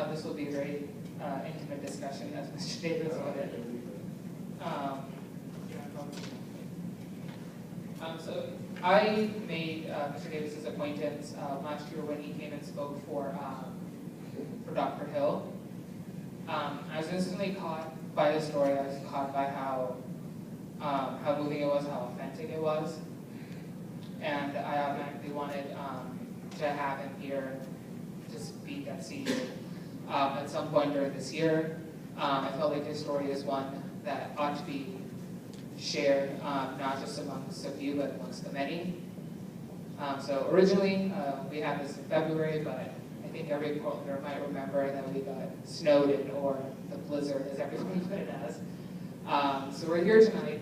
this will be a very intimate discussion, as Mr. Davis put it. So I made Mr. Davis's acquaintance last year when he came and spoke for Dr. Hill. I was instantly caught by the story. I was caught by how moving it was, how authentic it was, and I automatically wanted to have him here to speak at CU at some point during this year. I felt like his story is one that ought to be shared, not just amongst a few, but amongst the many. So originally, we had this in February, but I think every Portlander might remember that we got snowed in, or the blizzard, as everybody put it as. So we're here tonight.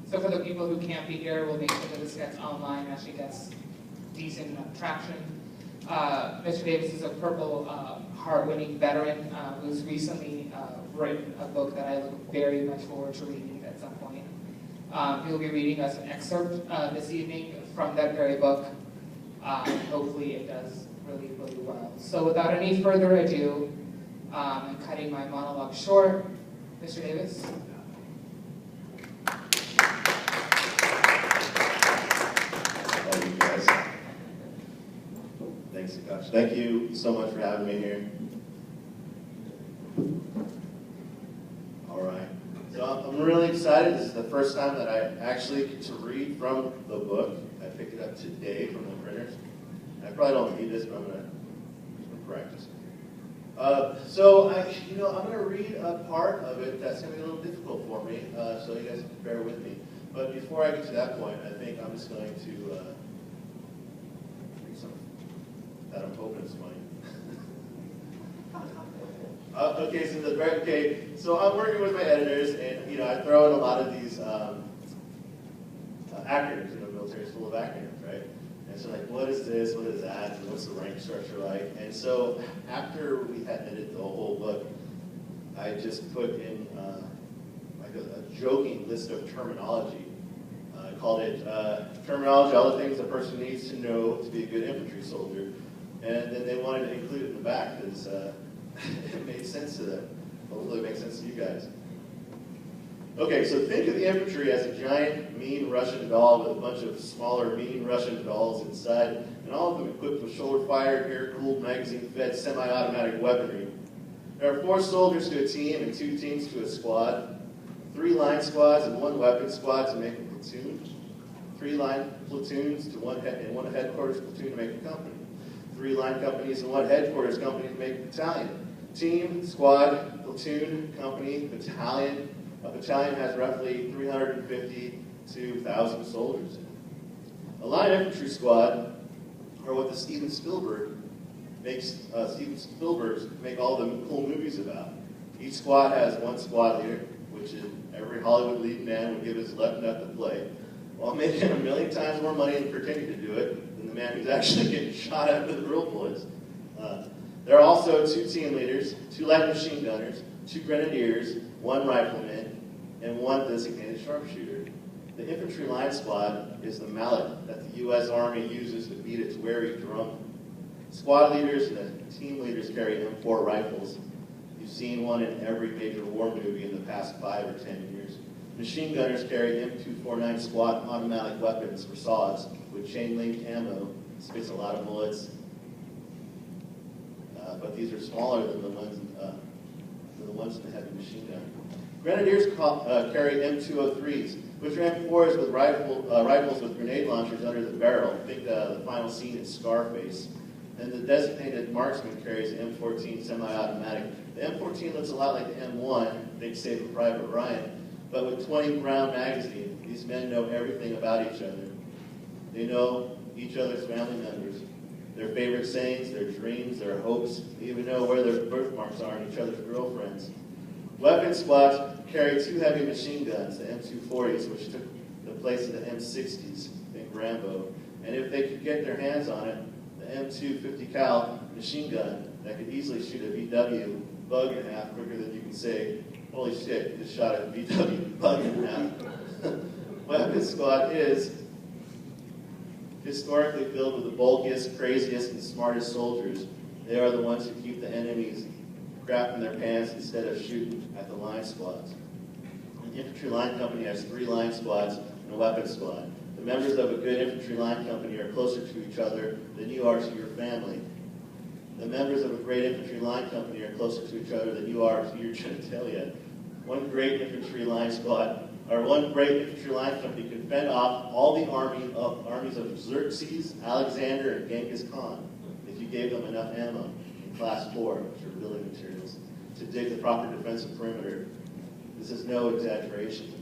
So for the people who can't be here, we'll make sure that this gets online, actually gets decent traction. Mr. Davis is a Purple Heart-winning veteran who's recently written a book that I look very much forward to reading at some point. He'll be reading us an excerpt this evening from that very book. Hopefully it does really, really well. So without any further ado, I'm cutting my monologue short. Mr. Davis? Thank you, guys. Thanks, Akash. Thank you so much for having me here. All right. So I'm really excited. This is the first time that I actually get to read from the book. I picked it up today from the printers. I probably don't need this, but I'm gonna practice. So I'm gonna read a part of it that's gonna be a little difficult for me. So you guys can bear with me. But before I get to that point, I think I'm just going to read something that I'm hoping is funny. So I'm working with my editors, and I throw in a lot of these acronyms. The military is full of acronyms, right? And so like, what is this? What is that? And what's the rank structure like? And so after we had edited the whole book, I just put in like a joking list of terminology. I called it terminology, all the things a person needs to know to be a good infantry soldier. And then they wanted to include it in the back because it made sense to them. Hopefully it makes sense to you guys. Okay, so think of the infantry as a giant, mean Russian doll with a bunch of smaller, mean Russian dolls inside, and all of them equipped with shoulder-fired, air-cooled, magazine-fed, semi-automatic weaponry. There are 4 soldiers to a team and 2 teams to a squad, 3 line squads and 1 weapon squad to make a platoon, 3 line platoons to one headquarters platoon to make a company, 3 line companies and 1 headquarters company to make a battalion. Team, squad, platoon, company, battalion. A battalion has roughly 350 to 1,000 soldiers in it. A line infantry squad, or what the Steven Spielberg make all the cool movies about. Each squad has 1 squad leader, which is every Hollywood lead man would give his left nut to play, while making a million times more money and pretending to do it than the man who's actually getting shot at with real bullets. There are also 2 team leaders, 2 light machine gunners, 2 grenadiers, 1 rifleman, and 1 designated sharpshooter. The infantry line squad is the mallet that the U.S. Army uses to beat its wary drum. Squad leaders and the team leaders carry M4 rifles. You've seen one in every major war movie in the past 5 or 10 years. Machine gunners carry M249 squat automatic weapons or saws with chain link ammo. Spits a lot of bullets. But these are smaller than the ones in the heavy machine gun. Grenadiers carry M203s, which are M4s with rifles with grenade launchers under the barrel. Think the final scene in Scarface. And the designated marksman carries an M14 semi-automatic. The M14 looks a lot like the M1, think Saving Private Ryan, but with 20 round magazine. These men know everything about each other. They know each other's family members, their favorite sayings, their dreams, their hopes. They even know where their birthmarks are in each other's girlfriends. Weapon squads carry 2 heavy machine guns, the M240s, which took the place of the M60s, think Rambo. And if they could get their hands on it, the M250 cal machine gun that could easily shoot a VW bug in half quicker than you can say, holy shit, just shot a VW bug in half. Weapon squad is historically filled with the bulkiest, craziest, and smartest soldiers. They are the ones who keep the enemies crapping their pants instead of shooting at the line squads. An infantry line company has 3 line squads and a weapons squad. The members of a good infantry line company are closer to each other than you are to your family. The members of a great infantry line company are closer to each other than you are to your genitalia. One great infantry line squad, or one great infantry line company could fend off all the armies of Xerxes, Alexander, and Genghis Khan if you gave them enough ammo in Class 4, which are building materials, to dig the proper defensive perimeter. This is no exaggeration.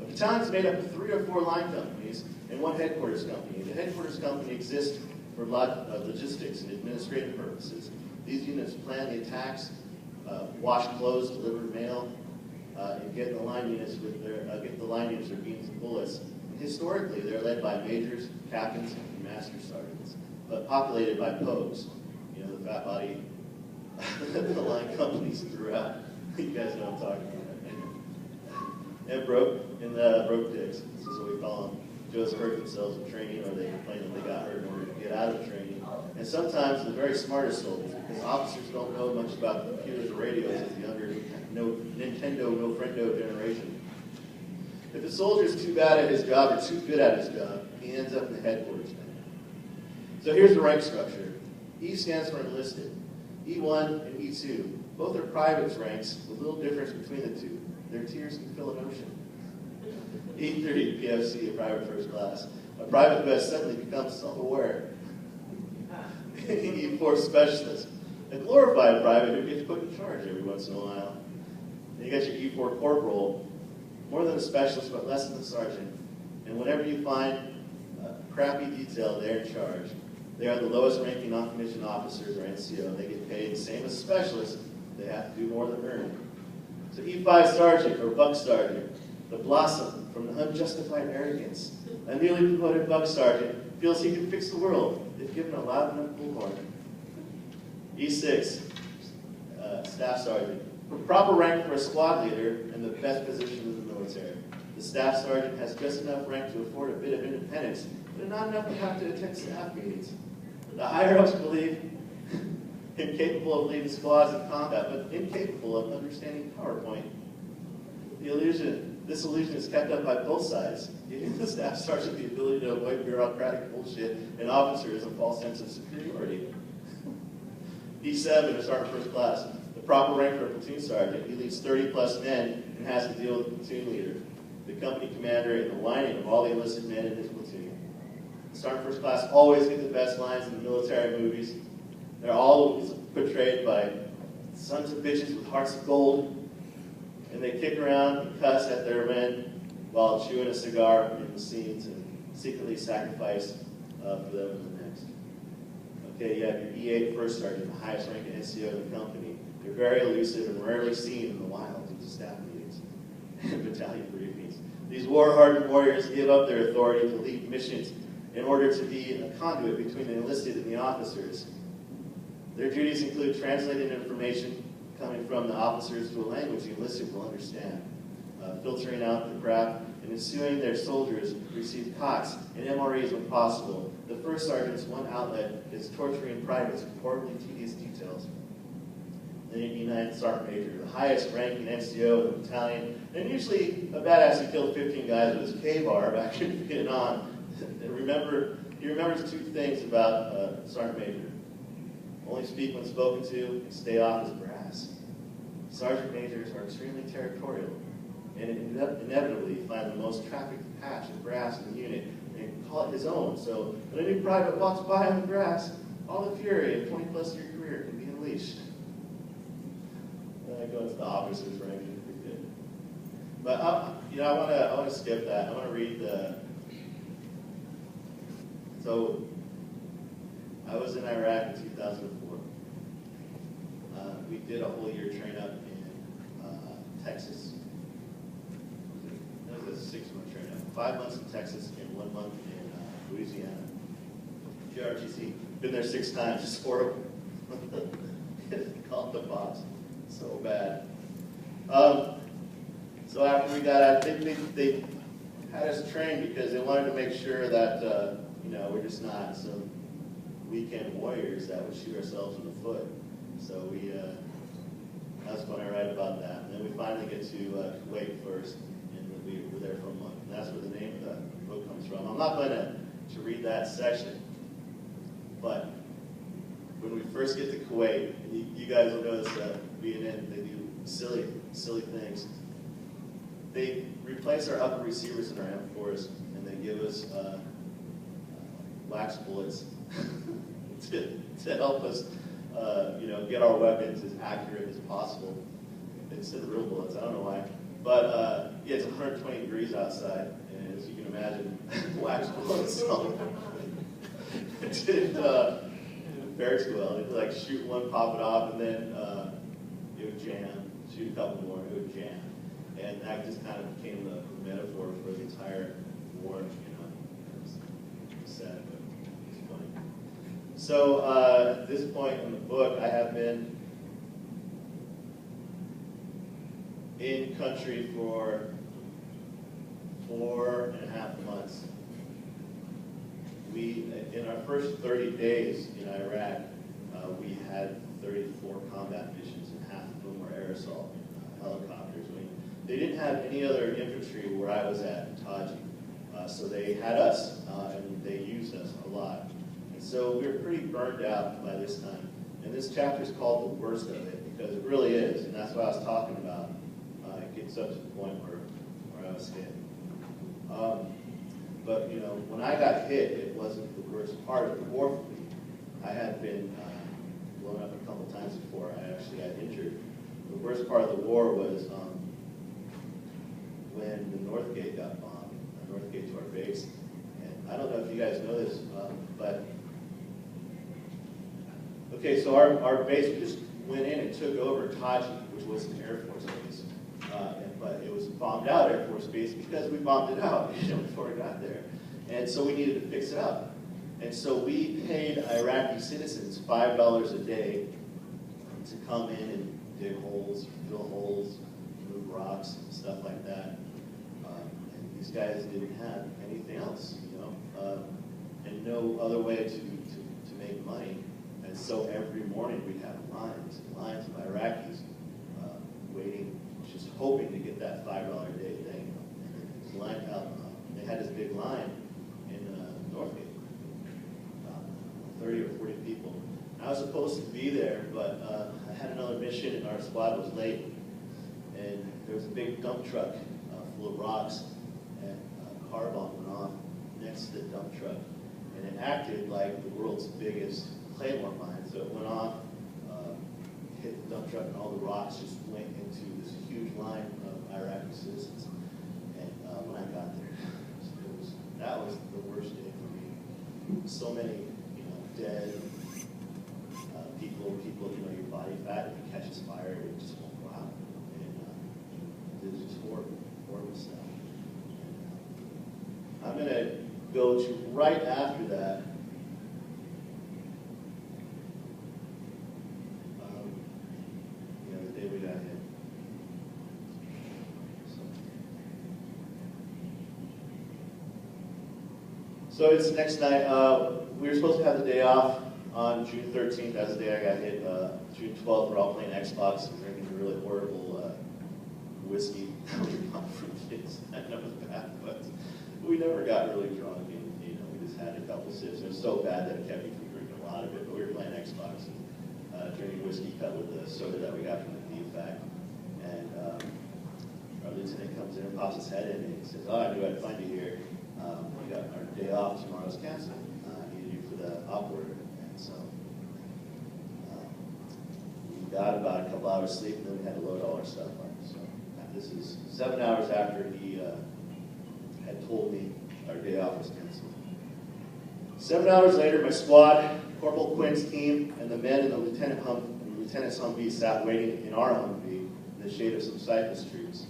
A battalion is made up of 3 or 4 line companies and 1 headquarters company. The headquarters company exists for logistics and administrative purposes. These units plan the attacks, wash clothes, deliver mail, and get the line units their beans and bullets. And historically, they're led by majors, captains, and master sergeants, but populated by pogues. You know, the fat body the line companies throughout. You guys know what I'm talking about. And broke dicks. This is what we call them. Joes hurt themselves in training, or they complain that they got hurt in order to get out of training. And sometimes the very smartest soldiers, because officers don't know much about computers or radios as the younger Nintendo, no friendo generation. If a soldier is too bad at his job or too good at his job, he ends up in the headquarters. So here's the rank structure. E stands for enlisted. E1 and E2. Both are privates ranks with little difference between the two. Their tiers can fill an ocean. E3, PFC, a private first class. A private who has suddenly become self-aware. E4 specialist. A glorified private who gets put in charge every once in a while. Then you got your E4 corporal, more than a specialist but less than a sergeant. And whenever you find a crappy detail, they're in charge. They are the lowest ranking non-commissioned officers or NCO. They get paid the same as specialists. They have to do more than earn. So E5 sergeant or buck sergeant, the blossom from the unjustified arrogance. A newly promoted buck sergeant feels he can fix the world if given a loud enough bullhorn. E6, staff sergeant. Proper rank for a squad leader and the best position in the military. The staff sergeant has just enough rank to afford a bit of independence, but not enough to have to attend staff meetings. The higher-ups believe him capable of leading squads in combat, but incapable of understanding PowerPoint. This illusion is kept up by both sides, giving the staff sergeant the ability to avoid bureaucratic bullshit and officers a false sense of superiority. E7 is sergeant first class. The proper rank for a platoon sergeant. He leads 30-plus men and has to deal with the platoon leader, the company commander, and the whining of all the enlisted men in his platoon. Sergeant first class always get the best lines in the military movies. They're always portrayed by sons of bitches with hearts of gold, and they kick around and cuss at their men while chewing a cigar in the scenes and secretly sacrifice for them in the next. Okay, you have your E8 first sergeant, the highest ranking NCO in the company. They're very elusive and rarely seen in the wild due to staff meetings and battalion briefings. These war-hardened warriors give up their authority to lead missions in order to be a conduit between the enlisted and the officers. Their duties include translating information coming from the officers to a language the enlisted will understand, filtering out the crap, and ensuring their soldiers receive COTS and MREs when possible. The first sergeant's one outlet is torturing privates with horribly tedious details. Then E9 Sergeant Major, the highest ranking NCO in the battalion, and usually a badass who killed 15 guys with his K-bar back in Vietnam. He remembers 2 things about Sergeant Major. Only speak when spoken to, and stay off his grass. Sergeant Majors are extremely territorial, and inevitably find the most trafficked patch of grass in the unit and call it his own. So when a new private walks by on the grass, all the fury of 20-plus year career can be unleashed. I go into the officers' rank, pretty good. But I want to skip that. I want to read the. So I was in Iraq in 2004. We did a whole year train up in Texas. That was a 6-month train up. 5 months in Texas and 1 month in Louisiana. GRTC. Been there 6 times. It's horrible. Called the box. So bad. So after we got out, they had us train because they wanted to make sure that we're just not some weekend warriors that would shoot ourselves in the foot. So that's when I write about that. And then we finally get to Kuwait first, and we were there for a month. And that's where the name of the book comes from. I'm not going to read that section, but when we first get to Kuwait, you guys will notice that being in, they do silly things. They replace our upper receivers in our M4s, and they give us wax bullets to help us, get our weapons as accurate as possible instead of real bullets. I don't know why, but yeah, it's 120 degrees outside, and as you can imagine, wax bullets didn't fare too well. They'd like shoot one, pop it off, and then it would jam. Shoot a couple more, it would jam, and that just kind of became the metaphor for the entire war. It's sad, but it's funny. So at this point in the book, I have been in country for 4.5 months. In our first 30 days in Iraq, we had 34 combat missions, and half of them were air assault helicopters. They didn't have any other infantry where I was at in Taji, so they had us, and they used us a lot. And so we were pretty burned out by this time. And this chapter is called The Worst of It, because it really is, and that's what I was talking about. It gets up to the point where I was hit. But when I got hit, it wasn't the worst part of the war for me. I had been blown up a couple times before I actually got injured. The worst part of the war was when the North Gate got bombed, the North Gate to our base. And I don't know if you guys know this, but okay, so our base, we just went in and took over Taji, which was an Air Force base. But it was a bombed out Air Force base because we bombed it out before we got there. And so we needed to fix it up. And so we paid Iraqi citizens $5 a day to come in and dig holes, fill holes, move rocks, stuff like that. And these guys didn't have anything else, and no other way to make money. And so every morning we'd have lines and lines of Iraqis waiting, just hoping to get that $5 a day thing. And line out, they had this big line in Northgate, about 30 or 40 people. I was supposed to be there, but I had another mission and our squad was late. And there was a big dump truck full of rocks, and a car bomb went off next to the dump truck. And it acted like the world's biggest claymore mine. So it went off, hit the dump truck, and all the rocks just went into this huge line of Iraqi citizens. And when I got there, that was the worst day for me. So many, dead people, your body fat, if it catches fire, it just won't go out. And it was just horrible stuff. I'm going to go to right after that. The day we got hit. So it's the next night. We were supposed to have the day off on June 13th. That's the day I got hit. June 12th, we're all playing Xbox and drinking really horrible whiskey we bought from kids. I know it was bad, but we never got really drunk. And, we just had a couple sips. It was so bad that it kept me from drinking a lot of it. But we were playing Xbox and drinking whiskey cut with the soda that we got from the DFAC. And our lieutenant comes in and pops his head in and he says, "Oh, I knew I'd find you here. We got our day off tomorrow's canceled. I needed you for the op order." And so we got about a couple hours sleep, and then we had to load all our stuff up. So this is 7 hours after he had told me our day off was canceled. 7 hours later, my squad, Corporal Quinn's team, and the men in the lieutenant's Humvee sat waiting in our Humvee in the shade of some cypress trees.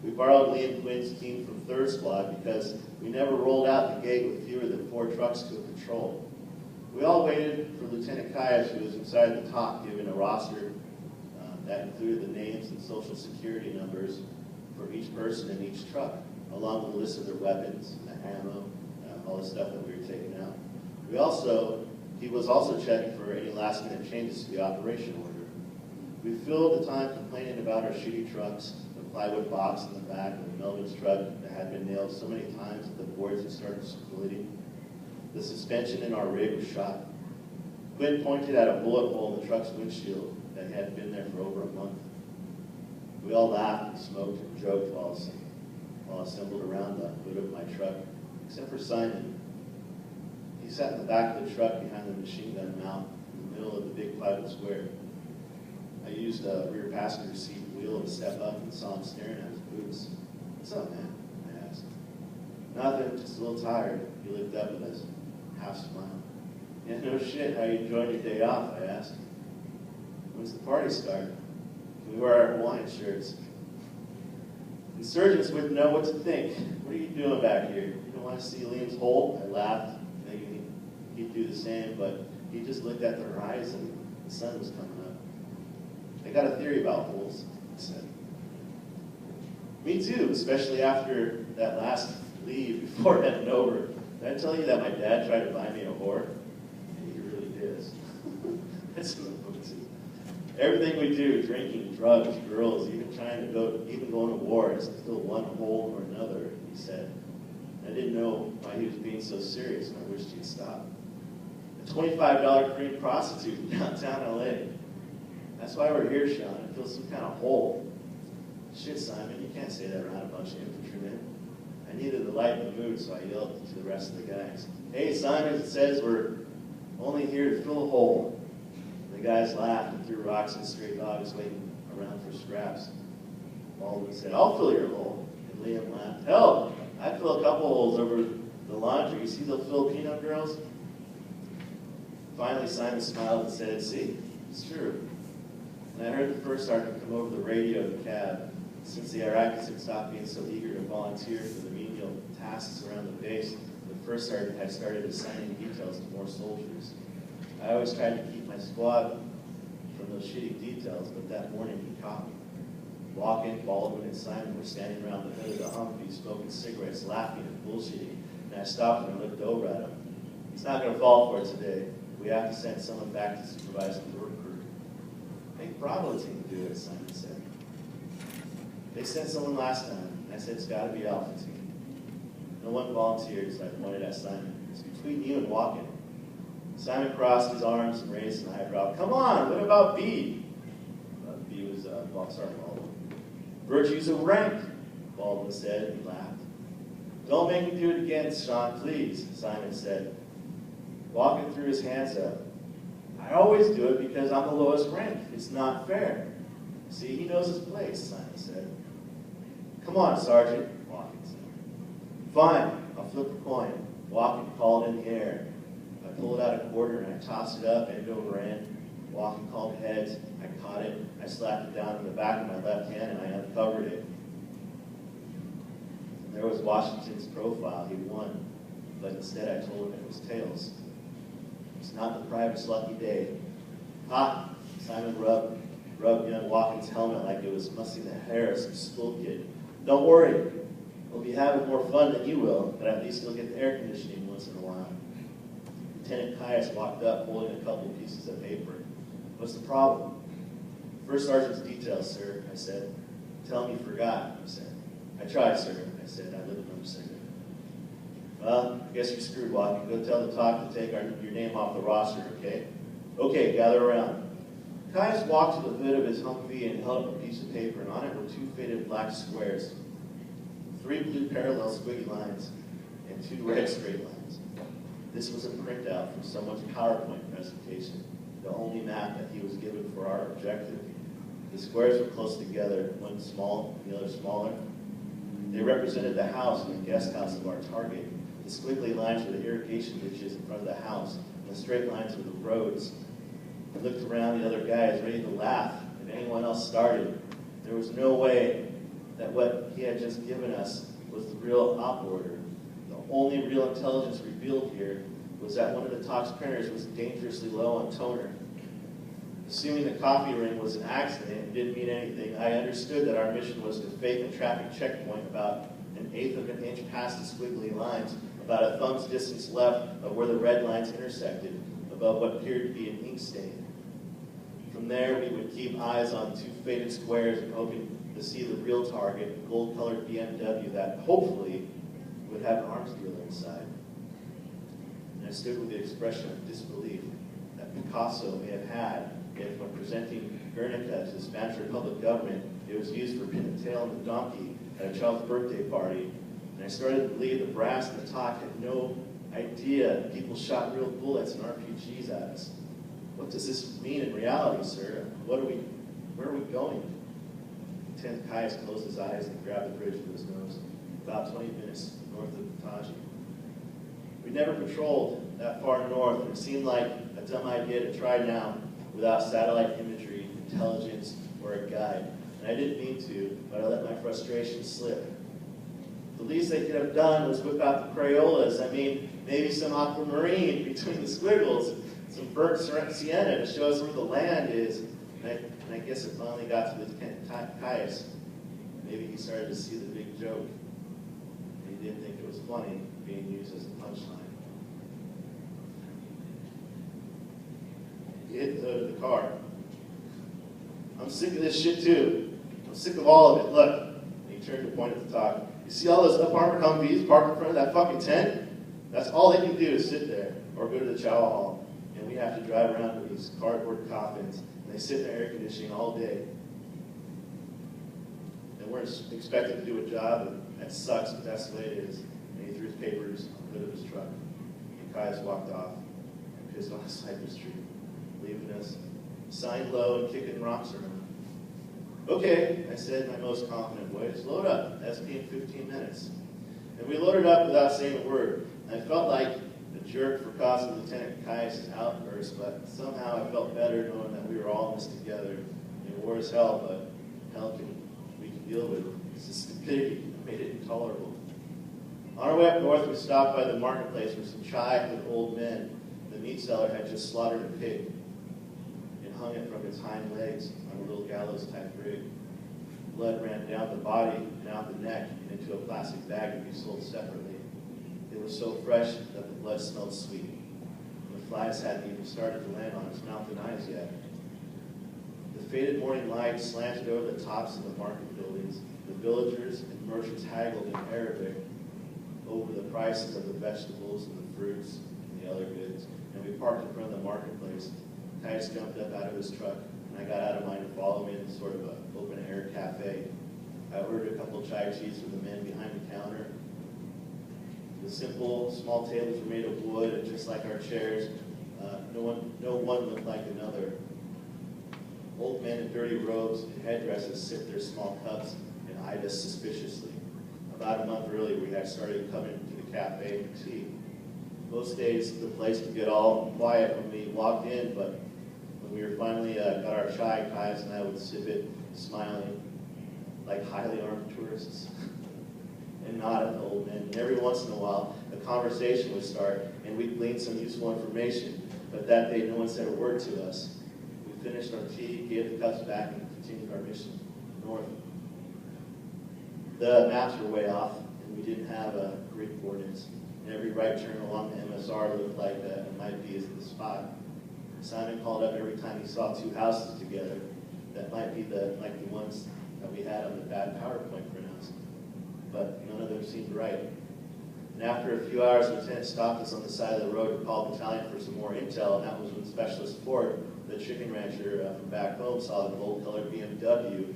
We borrowed Lee and Quinn's team from 3rd Squad because we never rolled out the gate with fewer than 4 trucks to a patrol. We all waited for Lieutenant Kayas, who was inside the top, giving a roster that included the names and social security numbers for each person in each truck, along with a list of their weapons, the ammo, all the stuff that we were taking out. We also He was also checking for any last-minute changes to the operation order. We filled the time complaining about our shitty trucks, the plywood box in the back of Melvin's truck that had been nailed so many times that the boards had started splitting. The suspension in our rig was shot. Quinn pointed at a bullet hole in the truck's windshield that had been there for over a month. We all laughed and smoked and joked while assembled around the hood of my truck, except for Simon. He sat in the back of the truck behind the machine gun mount in the middle of the big plywood square. I used the rear passenger seat wheel to step up and saw him staring at his boots. "What's up, man?" I asked. "Nothing, just a little tired." He looked up with his half smile. "Yeah, no shit, how you enjoying your day off?" I asked. "When's the party start? Can we wear our Hawaiian shirts?" Insurgents wouldn't know what to think. "What are you doing back here? You don't want to see Liam's hole?" I laughed, thinking he'd do the same, but he just looked at the horizon. The sun was coming up. "I got a theory about holes," I said. "Me too, especially after that last leave before heading over. Did I tell you that my dad tried to buy me a whore?" And he really did. That's in the book too. "Everything we do, drinking, drugs, girls, even going to war, is to fill one hole or another," he said. I didn't know why he was being so serious, and I wished he'd stop. A $25 Korean prostitute in downtown LA. "That's why we're here, Sean, to fill some kind of hole." "Shit, Simon, you can't say that around a bunch of infantrymen." I needed to lighten the mood, so I yelled to the rest of the guys, "Hey, Simon, it says we're only here to fill a hole." The guys laughed and threw rocks at stray dogs waiting around for scraps. Baldwin said, "I'll fill your hole." And Liam laughed, "Hell, I'd fill a couple holes over the laundry. You see those Filipino girls?" Finally, Simon smiled and said, "See, it's true." And I heard the first sergeant come over the radio of the cab. Since the Iraqis had stopped being so eager to volunteer for the menial tasks around the base, the first sergeant had started assigning details to more soldiers. I always tried to keep my squad from those shitty details, but that morning he caught me. Walken, Baldwin, and Simon were standing around the hood of the Humvee smoking cigarettes, laughing and bullshitting, and I stopped and I looked over at them. "It's not going to fall for it today. We have to send someone back to supervise the work crew." "Make Bravo team do it," Simon said. "They sent someone last time," and I said, "It's got to be Alpha team." No one volunteered, so I pointed at Simon. "It's between you and Walken." Simon crossed his arms and raised an eyebrow. "Come on, what about B?" B was Sergeant Baldwin. "Virtues of rank," Baldwin said, and he laughed. "Don't make me do it again, Sean, please," Simon said. Walken threw his hands up. "I always do it because I'm the lowest rank. It's not fair." "See, he knows his place," Simon said. "Come on, Sergeant," Walken said. "Fine, I'll flip a coin." Walken called in the air. I pulled out a quarter and I tossed it up end over end. Walken called heads. I caught it. I slapped it down in the back of my left hand and I uncovered it. And there was Washington's profile. He won. But instead I told him it was tails. It's not the private's lucky day. "Ha!" Simon rubbed young Walken's helmet like it was mussing the hair of some school kid. "Don't worry. We'll be having more fun than you will, but at least you'll get the air conditioning once in a while." Lieutenant Caius walked up holding a couple of pieces of paper. "What's the problem?" "First sergeant's details, sir," I said. "Tell him you forgot," he said. "I tried, sir," I said. I lived in number 6. "Well, I guess you're screwed, Walken. Go tell the talk to take your name off the roster, okay?" "Okay, gather around." Caius walked to the hood of his Humvee and held up a piece of paper, and on it were 2 faded black squares, 3 blue parallel squiggly lines, and 2 red straight lines. This was a printout from someone's PowerPoint presentation, the only map that he was given for our objective. The squares were close together, one small and the other smaller. They represented the house and the guest house of our target. The squiggly lines were the irrigation ditches in front of the house, and the straight lines were the roads. I looked around the other guys, ready to laugh if anyone else started. There was no way that what he had just given us was the real op order. The only real intelligence revealed here was that one of the talk's printers was dangerously low on toner. Assuming the coffee ring was an accident and didn't mean anything, I understood that our mission was to fake a traffic checkpoint about 1/8 of an inch past the squiggly lines, about a thumb's distance left of where the red lines intersected, above what appeared to be an ink stain. From there, we would keep eyes on two faded squares and hoping to see the real target, a gold-colored BMW that hopefully would have an arms dealer inside. And I stood with the expression of disbelief that Picasso may have had if, when presenting Guernica to the Spanish Republic government, it was used for pin the tail on the donkey at a child's birthday party. And I started to believe the brass and the talk had no idea people shot real bullets and RPGs at us. What does this mean in reality, sir? Where are we going? Lieutenant Caius closed his eyes and grabbed the bridge with his nose. About 20 minutes north of Taji. We never patrolled that far north, and it seemed like a dumb idea to try now without satellite imagery, intelligence, or a guide. And I didn't mean to, but I let my frustration slip. The least they could have done was whip out the Crayolas. I mean, maybe some aquamarine between the squiggles, some burnt sienna to show us where the land is. And I guess it finally got to Lieutenant Caius. Maybe he started to see the big joke. And he didn't think it was funny being used as a punchline. He hit the hood of the car. I'm sick of this shit too. I'm sick of all of it. Look. And he turned to point at the top. You see all those up-armored Humvees parked in front of that fucking tent? That's all they can do is sit there or go to the chow hall. And we have to drive around with these cardboard coffins. And they sit in the air conditioning all day. And we're expected to do a job, and that sucks, but that's the way it is. And he threw his papers on the hood of his truck. And Caius walked off and pissed on a cypress tree, leaving us signed low and kicking rocks around. Okay, I said in my most confident voice, load up, SP in 15 minutes. And we loaded up without saying a word. I felt like a jerk for causing Lieutenant Caius' outburst, but somehow I felt better knowing that we were all in this together. It war as hell, but hell we can deal with. It's the stupidity that made it intolerable. On our way up north, we stopped by the marketplace where some chai with old men. The meat seller had just slaughtered a pig and hung it from its hind legs on a little gallows-type rig. Blood ran down the body and out the neck and into a plastic bag to be sold separately. It was so fresh that the blood smelled sweet. The flies hadn't even started to land on its mouth and eyes yet. The faded morning light slanted over the tops of the market buildings. The villagers and merchants haggled in Arabic over the prices of the vegetables and the fruits and the other goods. And we parked in front of the marketplace. Caius jumped up out of his truck, and I got out of mine to follow him in sort of an open-air cafe. I ordered a couple of chai teas from the men behind the counter. The simple, small tables were made of wood, and just like our chairs, no one looked like another. Old men in dirty robes and headdresses sipped their small cups and eyed us suspiciously. About a month earlier, we had started coming to the cafe for tea. Most days, the place would get all quiet when we walked in, but when we were finally got our chai, Caius and I would sip it, smiling like highly armed tourists, and nod at the old men. And every once in a while, a conversation would start, and we'd glean some useful information. But that day, no one said a word to us. We finished our tea, gave the cups back, and continued our mission north. The maps were way off, and we didn't have Greek coordinates. And every right turn along the MSR looked like it might be the spot. Simon called up every time he saw two houses together. That might be like the ones that we had on the bad PowerPoint printouts. But none of them seemed right. And after a few hours, the lieutenant stopped us on the side of the road and called the battalion for some more intel, and that was when Specialist Ford, the chicken rancher from back home, saw the gold-colored BMW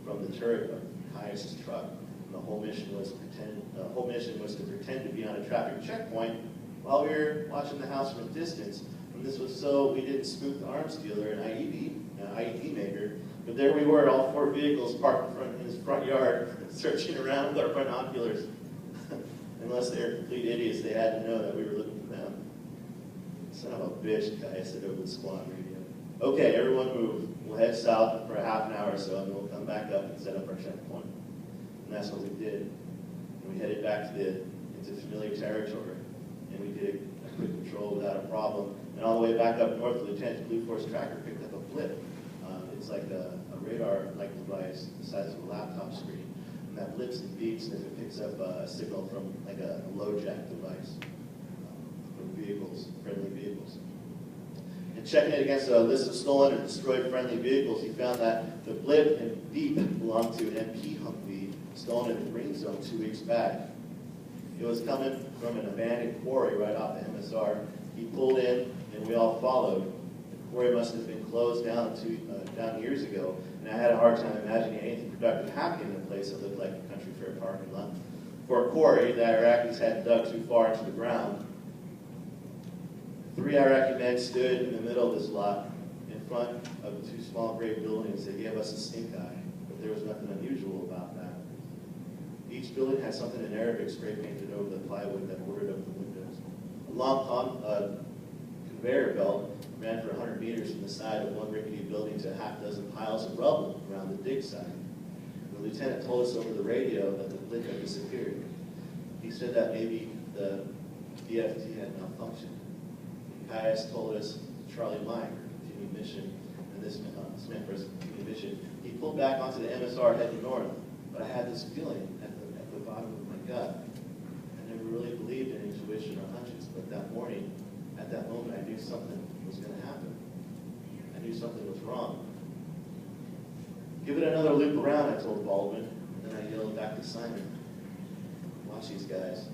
from the turret of Caius' truck. And the whole mission was to pretend to be on a traffic checkpoint while we were watching the house from a distance. And this was so we didn't spook the arms dealer and IED maker. But there we were, all four vehicles parked in his front yard, searching around with our binoculars. Unless they were complete idiots, they had to know that we were looking for them. Son of a bitch, Caius said over the squad radio. Okay, everyone move. We'll head south for a half an hour or so, and we'll come back up and set up our checkpoint. And that's what we did. And we headed back into familiar territory. And we did a quick patrol without a problem. And on the way back up north, the Lieutenant's Blue Force tracker picked up a blip. It's like a radar-like device the size of a laptop screen. And that blips and beeps as it picks up a signal from like a low jack device from a vehicles, friendly vehicles. And checking it against a list of stolen or destroyed friendly vehicles, he found that the blip and beep belonged to an MP Humvee stolen in the green zone 2 weeks back. It was coming from an abandoned quarry right off the MSR. He pulled in, and we all followed. The quarry must have been closed down years ago, and I had a hard time imagining anything productive happening in a place that looked like a country fair parking lot. For a quarry, the Iraqis hadn't dug too far into the ground. 3 Iraqi men stood in the middle of this lot in front of 2 small gray buildings. They gave us a stink eye, but there was nothing unusual about that. Each building had something in Arabic spray painted over the plywood that bordered up the windows. A long conveyor belt ran for 100 meters from the side of one rickety building to a half dozen piles of rubble around the dig site. The lieutenant told us over the radio that the blip had disappeared. He said that maybe the DFT had malfunctioned. Caius told us Charlie Mike, continuing mission, and this meant for us continuing mission. He pulled back onto the MSR heading north, but I had this feeling at the bottom of my gut. I never really believed in intuition or hunches, but that morning, at that moment, I knew something was going to happen. I knew something was wrong. Give it another loop around, I told Baldwin, and then I yelled back to Simon. Watch these guys.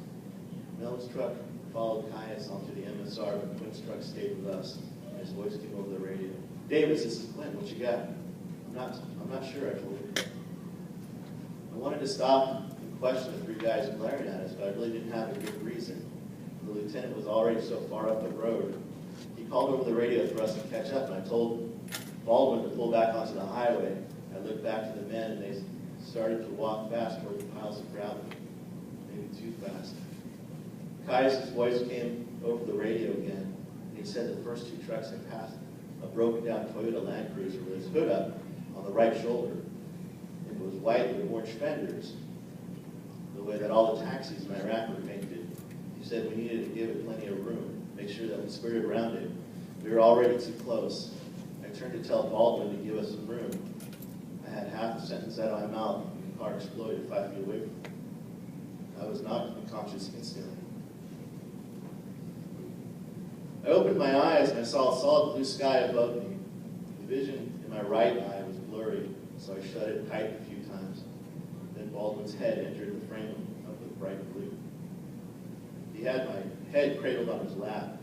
Mel's truck followed Caius onto the MSR, but Quinn's truck stayed with us. And his voice came over the radio. Davis, this is Quinn. What you got? I'm not sure, I told him. I wanted to stop and question the 3 guys glaring at us, but I really didn't have a good reason. The lieutenant was already so far up the road. He called over the radio for us to catch up, and I told Baldwin to pull back onto the highway. I looked back to the men, and they started to walk fast toward the piles of gravel. Maybe too fast. Caius' voice came over the radio again. And he said the first 2 trucks had passed a broken down Toyota Land Cruiser with its hood up on the right shoulder. It was white with orange fenders, the way that all the taxis in Iraq were painted. He said we needed to give it plenty of room, make sure that we skirted around it. We were already too close. I turned to tell Baldwin to give us some room. I had half a sentence out of my mouth when the car exploded 5 feet away from me. I was knocked unconscious instantly. I opened my eyes and I saw a solid blue sky above me. The vision in my right eye was blurry, so I shut it tight a few times. Then Baldwin's head entered the frame of the bright blue. He had my head cradled on his lap.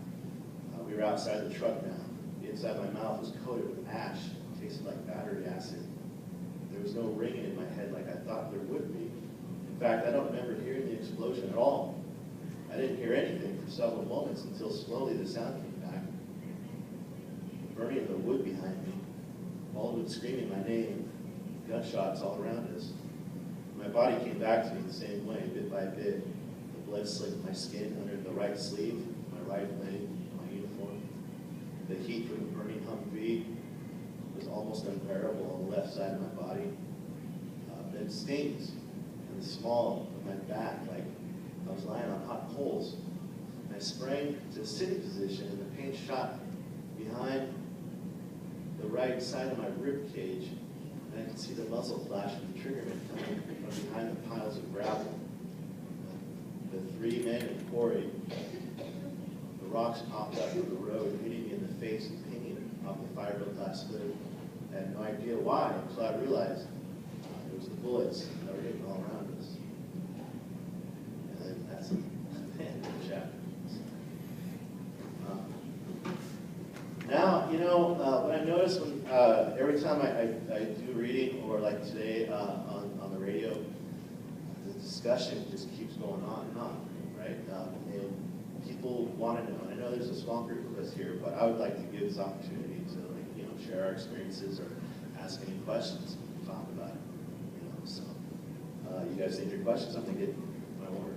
We were outside the truck now. The inside of my mouth was coated with ash. It tasted like battery acid. There was no ringing in my head like I thought there would be. In fact, I don't remember hearing the explosion at all. I didn't hear anything for several moments until slowly the sound came back. The burning of the wood behind me, Baldwin screaming my name, gunshots all around us. My body came back to me the same way, bit by bit. The blood slicked my skin under the right sleeve, my right leg, my uniform. The heat from the burning Humvee was almost unbearable on the left side of my body. Then stings in the small of my back, like I was lying on hot coals. I sprang to the sitting position, and the pain shot behind the right side of my rib cage, and I could see the muzzle flash of the triggerman coming from behind the piles of gravel. The 3 men in Quarry. The rocks popped up from the road, hitting me in the face and pinging off the fiberglass lid. I had no idea why until I realized it was the bullets that were hitting all around us. And then that's the end of the chapter. Now, you know, what I notice when every time I do reading, or like today on the radio, the discussion just keeps going on and on, right? And people want to know. And I know there's a small group of us here, but I would like to give this opportunity to, like, you know, share our experiences or ask any questions and talk about it. You know, so you guys need your questions? I'm thinking my word.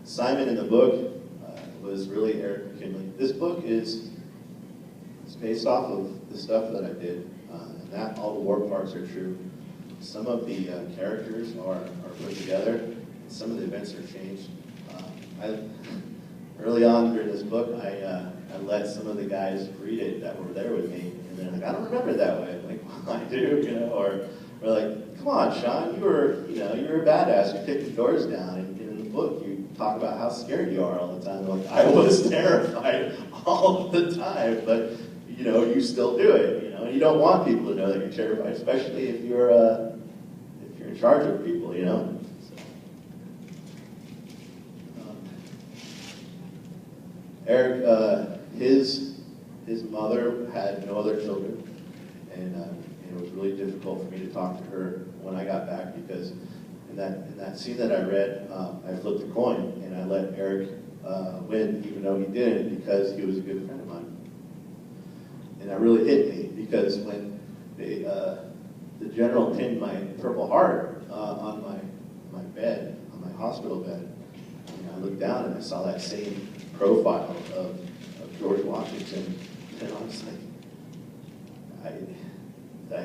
Simon in the book was really Eric McKinley. This book is based off of the stuff that I did, and that all the war parts are true. Some of the characters are put together, and some of the events are changed. Early on during this book, I let some of the guys read it that were there with me, And they're like, I don't remember it that way. I'm like, well, I do, you know, or like, come on, Sean, you were a badass. You kicked the doors down, and in the book you talk about how scared you are all the time. I'm like, I was terrified all the time, but you know, you still do it. You know, and you don't want people to know that you're terrified, especially if you're in charge of people. You know. Eric, his mother had no other children, and it was really difficult for me to talk to her when I got back, because in that scene that I read, I flipped a coin and I let Eric win, even though he didn't, because he was a good friend of mine. And that really hit me, because when the general pinned my Purple Heart on my bed, on my hospital bed, and I looked down and I saw that same profile of George Washington, and I was like,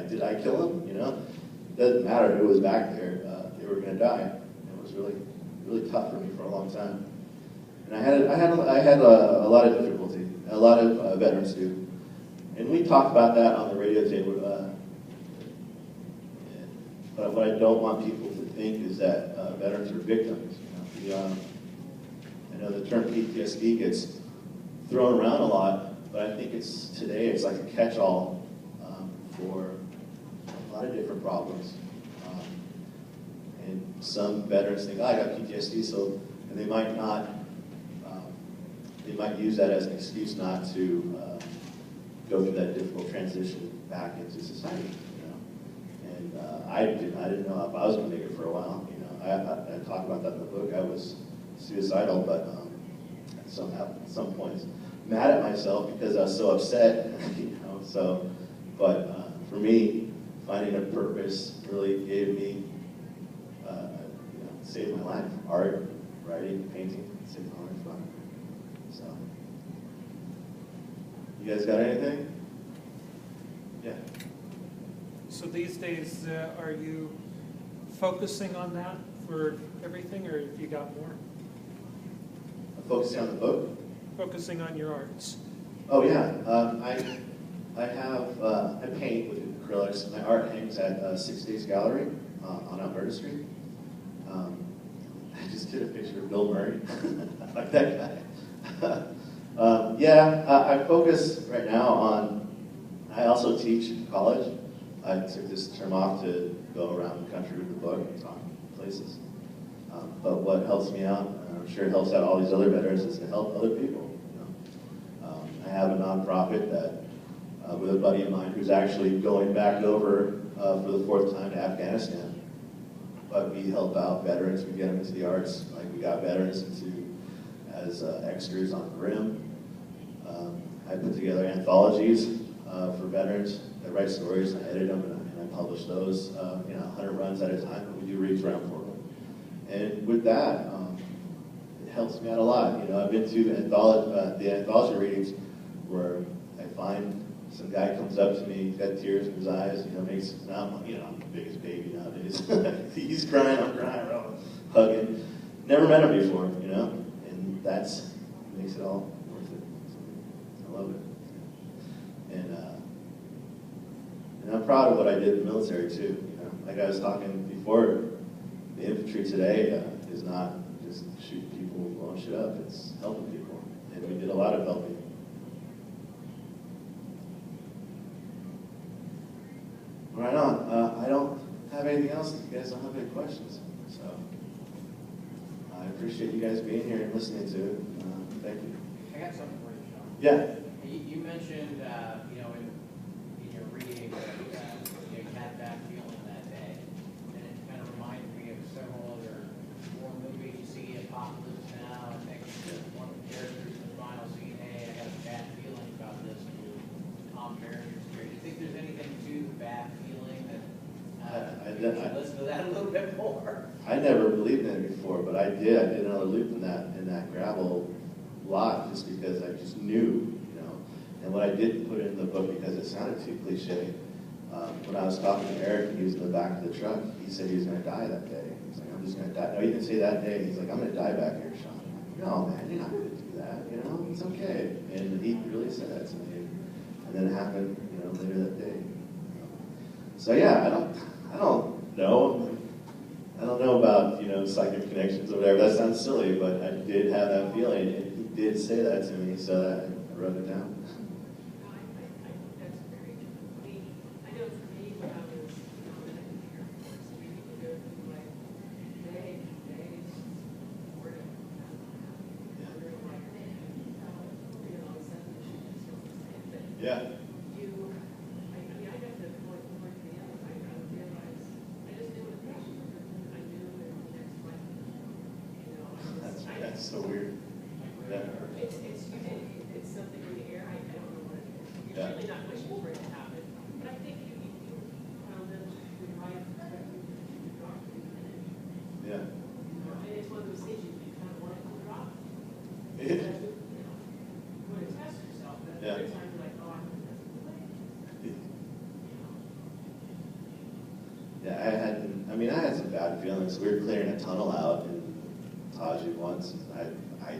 did I kill him? You know, it doesn't matter who was back there; they were going to die. It was really, really tough for me for a long time, and I had a lot of difficulty. A lot of veterans do, and we talked about that on the radio table. But what I don't want people to think is that veterans are victims. You know? I know the term PTSD gets thrown around a lot, but I think today it's like a catch-all for a lot of different problems. And some veterans think, oh, I got PTSD, and they might not, they might use that as an excuse not to go through that difficult transition back into society. You know? And I didn't know if I was going to make it for a while. You know, I talk about that in the book. I was suicidal, but at some points mad at myself because I was so upset, you know. So, but for me, finding a purpose really gave me, you know, saved my life. Art, writing, painting, saved my life. So, you guys got anything? Yeah. So these days, are you focusing on that for everything, or have you got more? Focusing on the book? Focusing on your arts. Oh yeah, I paint with acrylics. My art hangs at Six Days Gallery on Alberta Street. I just did a picture of Bill Murray. I like that guy. I focus right now on, I also teach in college. I took this term off to go around the country with the book and talk places. But what helps me out, and I'm sure it helps out all these other veterans, is to help other people. You know? I have a nonprofit that, with a buddy of mine who's actually going back over for the 4th time to Afghanistan. But we help out veterans, we get them into the arts. Like we got veterans as extras on Grimm. I put together anthologies for veterans. I write stories, I edit them, and I publish those, 100 runs at a time, and we do reads around for them. And with that, it helps me out a lot. You know, I've been to the anthology readings where I find some guy comes up to me, he's got tears in his eyes, you know, I'm the biggest baby nowadays. He's crying, I'm crying, we're all hugging. Never met him before, you know, and that's makes it all worth it. I love it. And I'm proud of what I did in the military too. You know, like I was talking before, the infantry today is not just shooting people, blowing shit up. It's helping people, and we did a lot of helping. Right on. I don't have anything else. You guys don't have any questions, so I appreciate you guys being here and listening to it. Thank you. I got something for you, Sean. Yeah. You mentioned, in your reading that you had that feeling that day, and it kind of reminded me of several other war movies. You see Apocalypse Now, I think one of the characters in the final scene, hey, I got a bad feeling about this. Tom Parinter's here. Do you think there's anything to the bad feeling that you should listen to that a little bit more? I never believed in it before, but I did. I did another loop in that gravel lot just because I just knew, you know. And what I didn't put in the book because it sounded too cliche. When I was talking to Eric, he was in the back of the truck. He said he was going to die that day. He's like, I'm just going to die. No, he didn't say that day. He's like, I'm going to die back here, Sean. No, man, you're not going to do that. You know, it's okay. And he really said that to me. And then it happened later that day. So yeah, I don't know. I don't know about, psychic connections or whatever. That sounds silly, but I did have that feeling, and he did say that to me, so I wrote it down. No, I think that's very true. I know for me, when I was in the Air Force, we would go through like days, boredom. Yeah. We were like, all of a sudden the shit is still the same. But Yeah. I got to the point towards the end, I realized, I just knew what the patient was, and I knew that the next life, That's so weird. Yeah. It's something in the air, I don't know what it is. You're Yeah. certainly not wishing for it to happen, but I think you found them the right perspective to drop to the finish. Yeah. And it's one of those things you kind of want to drop. Yeah. You want to test yourself, but at Yeah. the same time, you're like, oh, I'm going to test the way. Yeah, I had some bad feelings. We were clearing a tunnel out in Taji once. I